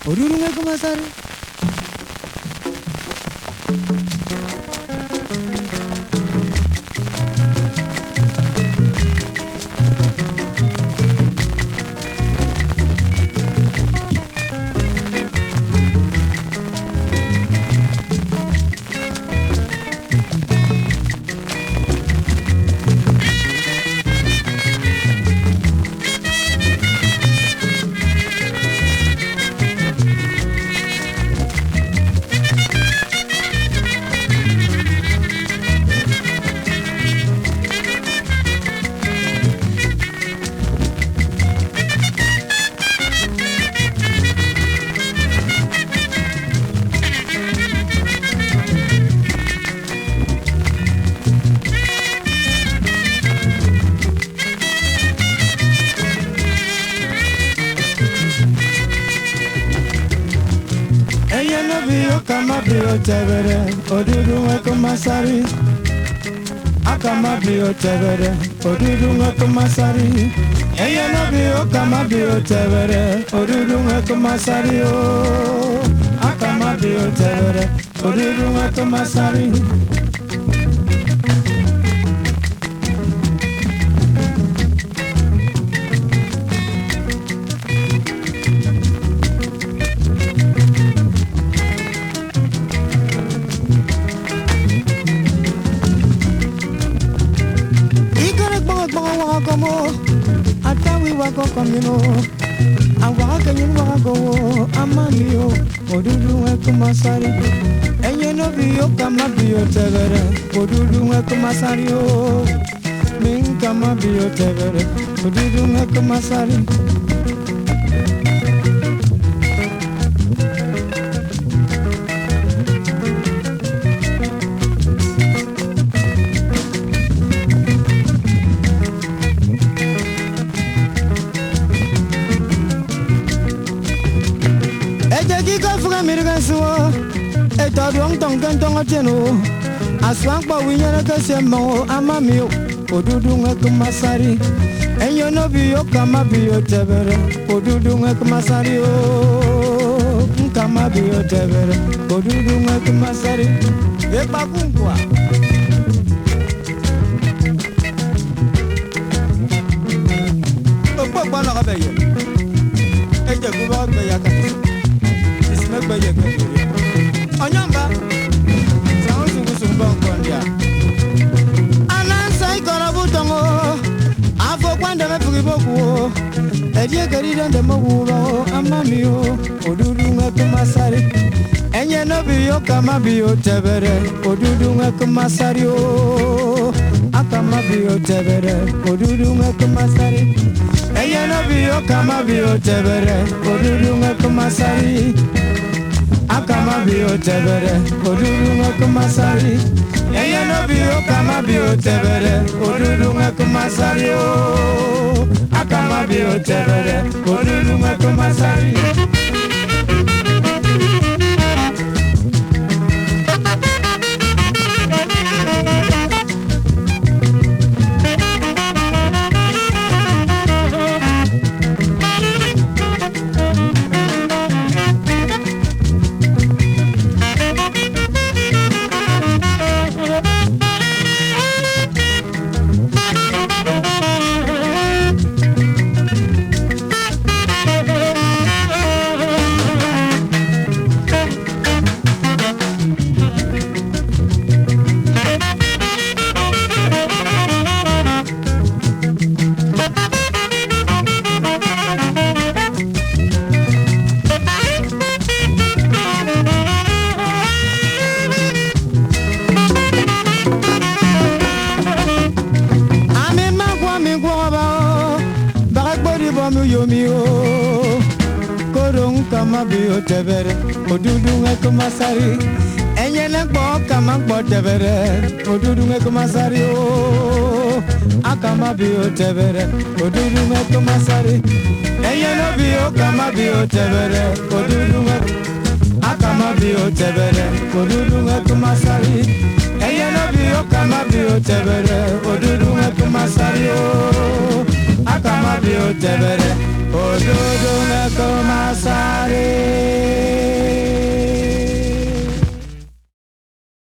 Oduru ngeko masari. Akamabio tebere, odudu ngeko masari. Akamabio tebere, odudu ngeko masari. Eya nabio akamabio tebere, odudu ngeko masari o. Akamabio tebere, odudu ngeko masari. Atawi wako kamino, awaka yin wako amamio, odudu wako masari. Enye no biyo kama biyo tevere, odudu wako masari o. Min kama biyo tevere, odudu wako masari. Eta duang tong kentong ateno, aswang pa winyana kasemo amamio, odudu ngeko masari. Enyo no biyo kama biyo tebere, odudu ngeko masari o. Kama biyo tebere, odudu ngeko masari. Epa kunkwa. Opa bana kabeyo. Eje kuba beya kati. Isme beye kati. Onyamba, sao sungu kondia. Anansa ikora butongo, afo kwanda mefugi boku. Edie gerida ndemo gubo, amamio, odudu ngeko masari. Enye no biyo kama biyo tebere, odudu ngeko masari o. Akama biyo tebere, odudu ngeko masari. Enye no biyo kama biyo tebere, odudu ngeko masari. Akama biyo tebere, odudu ngeko masari. Eya no biyo kama biyo tebere, odudu ngeko masari o. Akama biyo tebere, odudu ngeko masari. Kama biyo tebere, odudu ngeko masari. Enye nekbo kama kbo tebere, odudu ngeko masari o. Akama biyo tebere, odudu ngeko masari. Enye no biyo kama biyo tebere, odudu ngeko. Akama biyo tebere, odudu ngeko masari. Enye no biyo kama biyo tebere, odudu ngeko masari o. Akama biyo tebere, odudu ngeko masari.